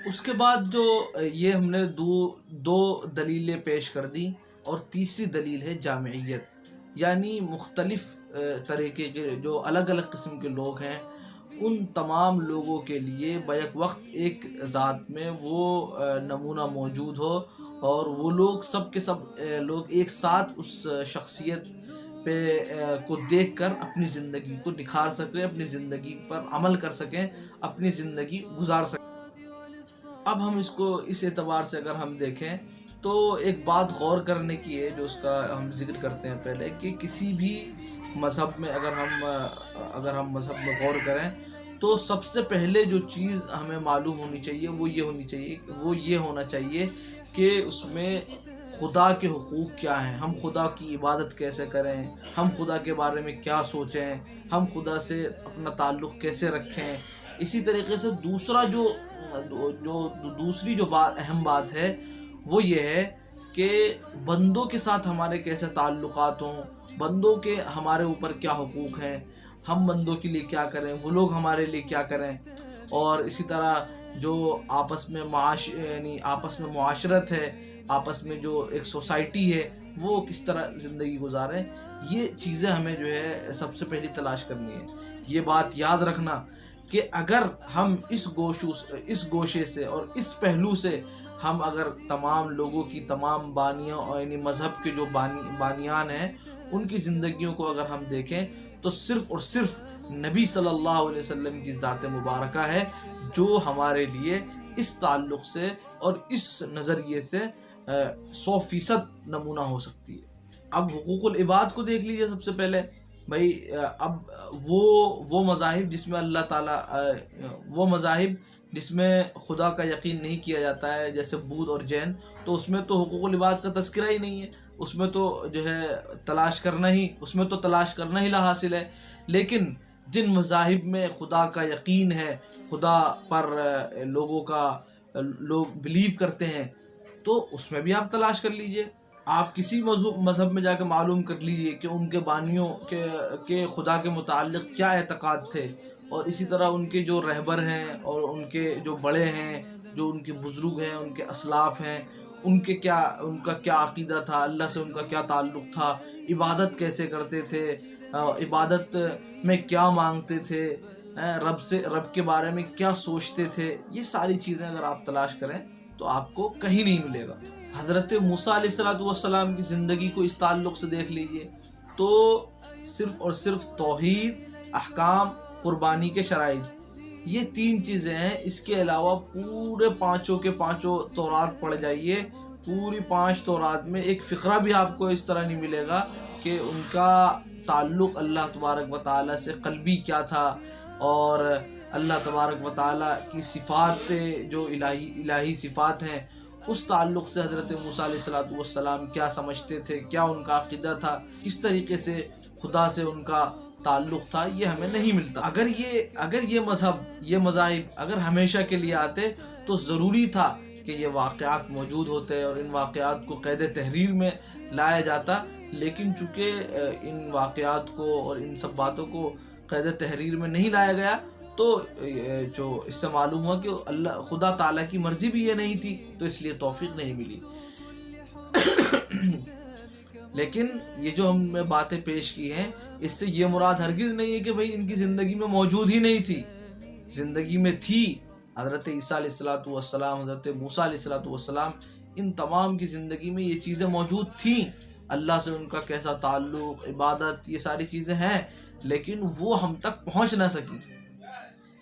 اس کے بعد جو یہ ہم نے دو دلیلیں پیش کر دیں، اور تیسری دلیل ہے جامعیت، یعنی مختلف طریقے کے جو الگ الگ قسم کے لوگ ہیں، ان تمام لوگوں کے لیے بیک وقت ایک ذات میں وہ نمونہ موجود ہو، اور وہ لوگ سب کے سب لوگ ایک ساتھ اس شخصیت پہ کو دیکھ کر اپنی زندگی کو نکھار سکیں، اپنی زندگی پر عمل کر سکیں، اپنی زندگی گزار سکیں۔ اب ہم اس کو اس اعتبار سے اگر ہم دیکھیں تو ایک بات غور کرنے کی ہے، جو اس کا ہم ذکر کرتے ہیں پہلے، کہ کسی بھی مذہب میں اگر ہم مذہب میں غور کریں تو سب سے پہلے جو چیز ہمیں معلوم ہونی چاہیے وہ یہ ہونا چاہیے کہ اس میں خدا کے حقوق کیا ہیں، ہم خدا کی عبادت کیسے کریں، ہم خدا کے بارے میں کیا سوچیں، ہم خدا سے اپنا تعلق کیسے رکھیں۔ اسی طریقے سے دوسری جو اہم بات ہے وہ یہ ہے کہ بندوں کے ساتھ ہمارے کیسے تعلقات ہوں، بندوں کے ہمارے اوپر کیا حقوق ہیں، ہم بندوں کے لیے کیا کریں، وہ لوگ ہمارے لیے کیا کریں، اور اسی طرح جو آپس میں معاشرت ہے، آپس میں جو ایک سوسائٹی ہے، وہ کس طرح زندگی گزاریں۔ یہ چیزیں ہمیں جو ہے سب سے پہلی تلاش کرنی ہے۔ یہ بات یاد رکھنا کہ اگر ہم اس گوشے سے اور اس پہلو سے ہم اگر تمام لوگوں کی، تمام بانیوں یعنی مذہب کے جو بانیان ہیں، ان کی زندگیوں کو اگر ہم دیکھیں تو صرف اور صرف نبی صلی اللہ علیہ وسلم کی ذات مبارکہ ہے جو ہمارے لیے اس تعلق سے اور اس نظریے سے 100% نمونہ ہو سکتی ہے۔ اب حقوق العباد کو دیکھ لیجئے سب سے پہلے۔ بھائی اب وہ مذاہب جس میں اللہ تعالیٰ وہ مذاہب جس میں خدا کا یقین نہیں کیا جاتا ہے، جیسے بدھ اور جین، تو اس میں تو حقوق العباد کا تذکرہ ہی نہیں ہے، اس میں تو جو ہے تلاش کرنا ہی لا حاصل ہے۔ لیکن جن مذاہب میں خدا کا یقین ہے، خدا پر لوگ بلیو کرتے ہیں، تو اس میں بھی آپ تلاش کر لیجئے۔ آپ کسی مذہب میں جا کے معلوم کر لیجئے کہ ان کے بانیوں کے خدا کے متعلق کیا اعتقاد تھے، اور اسی طرح ان کے جو رہبر ہیں اور ان کے جو بڑے ہیں، جو ان کے بزرگ ہیں، ان کے اسلاف ہیں، ان کا کیا عقیدہ تھا، اللہ سے ان کا کیا تعلق تھا، عبادت کیسے کرتے تھے، عبادت میں کیا مانگتے تھے، رب کے بارے میں کیا سوچتے تھے۔ یہ ساری چیزیں اگر آپ تلاش کریں تو آپ کو کہیں نہیں ملے گا۔ حضرت موسیٰ علیہ السلام کی زندگی کو اس تعلق سے دیکھ لیجئے تو صرف اور صرف توحید، احکام، قربانی کے شرائط، یہ 3 چیزیں ہیں۔ اس کے علاوہ پورے 5 کے 5 تورات پڑھ جائیے، پوری 5 تورات میں ایک فقرہ بھی آپ کو اس طرح نہیں ملے گا کہ ان کا تعلق اللہ تبارک و تعالیٰ سے قلبی کیا تھا، اور اللہ تبارک و تعالیٰ کی صفات جو الہی صفات ہیں، اس تعلق سے حضرت موسیٰ علیہ السلام کیا سمجھتے تھے، کیا ان کا عقیدہ تھا، کس طریقے سے خدا سے ان کا تعلق تھا، یہ ہمیں نہیں ملتا۔ اگر یہ مذاہب اگر ہمیشہ کے لیے آتے تو ضروری تھا کہ یہ واقعات موجود ہوتے اور ان واقعات کو قید تحریر میں لایا جاتا، لیکن چونکہ ان واقعات کو اور ان سب باتوں کو قید تحریر میں نہیں لایا گیا، تو جو اس سے معلوم ہوا کہ خدا تعالیٰ کی مرضی بھی یہ نہیں تھی، تو اس لیے توفیق نہیں ملی۔ لیکن یہ جو ہم نے باتیں پیش کی ہیں، اس سے یہ مراد ہرگز نہیں ہے کہ بھئی ان کی زندگی میں موجود ہی نہیں تھی، زندگی میں تھی۔ حضرت عیسیٰ علیہ السلام، حضرت موسیٰ علیہ السلام، ان تمام کی زندگی میں یہ چیزیں موجود تھیں، اللہ سے ان کا کیسا تعلق، عبادت، یہ ساری چیزیں ہیں، لیکن وہ ہم تک پہنچ نہ سکی۔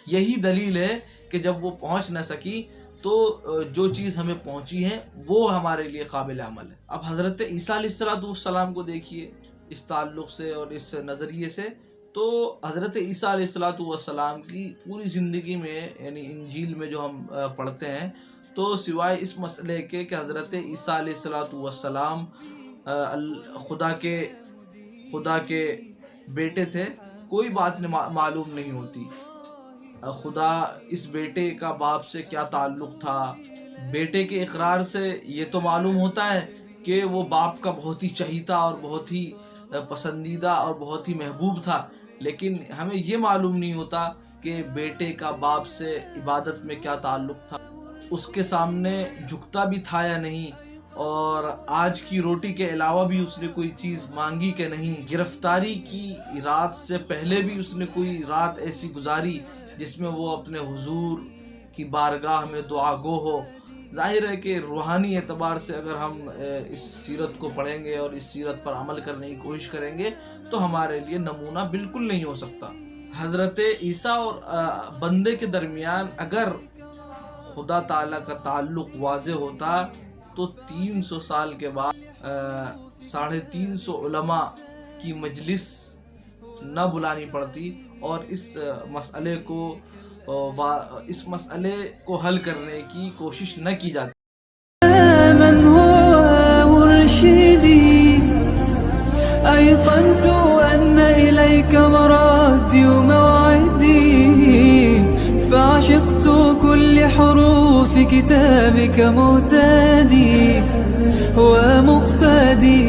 یہی دلیل ہے کہ جب وہ پہنچ نہ سکی تو جو چیز ہمیں پہنچی ہے وہ ہمارے لیے قابل عمل ہے۔ اب حضرت عیسیٰ علیہ السلام کو دیکھیے اس تعلق سے اور اس نظریے سے، تو حضرت عیسیٰ علیہ السلام کی پوری زندگی میں، یعنی انجیل میں جو ہم پڑھتے ہیں، تو سوائے اس مسئلے کے کہ حضرت عیسیٰ علیہ السلام خدا کے بیٹے تھے، کوئی بات معلوم نہیں ہوتی۔ خدا اس بیٹے کا باپ سے کیا تعلق تھا، بیٹے کے اقرار سے یہ تو معلوم ہوتا ہے کہ وہ باپ کا بہت ہی چہیتا اور بہت ہی پسندیدہ اور بہت ہی محبوب تھا، لیکن ہمیں یہ معلوم نہیں ہوتا کہ بیٹے کا باپ سے عبادت میں کیا تعلق تھا، اس کے سامنے جھکتا بھی تھا یا نہیں، اور آج کی روٹی کے علاوہ بھی اس نے کوئی چیز مانگی کہ نہیں، گرفتاری کی رات سے پہلے بھی اس نے کوئی رات ایسی گزاری جس میں وہ اپنے حضور کی بارگاہ میں دعا گو ہو۔ ظاہر ہے کہ روحانی اعتبار سے اگر ہم اس سیرت کو پڑھیں گے اور اس سیرت پر عمل کرنے کی کوشش کریں گے تو ہمارے لیے نمونہ بالکل نہیں ہو سکتا۔ حضرت عیسیٰ اور بندے کے درمیان اگر خدا تعالیٰ کا تعلق واضح ہوتا تو 300 سال کے بعد 350 علماء کی مجلس نہ بلانی پڑتی اور اس مسئلے کو حل کرنے کی کوشش نہ کی جاتی۔ من هو مرشدي أيقنت أن إليك مردي وموعدي، فعشقت كل حروف كتابك مهتدي ومقتدي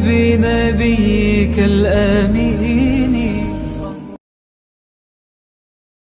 بنبيك الآمين.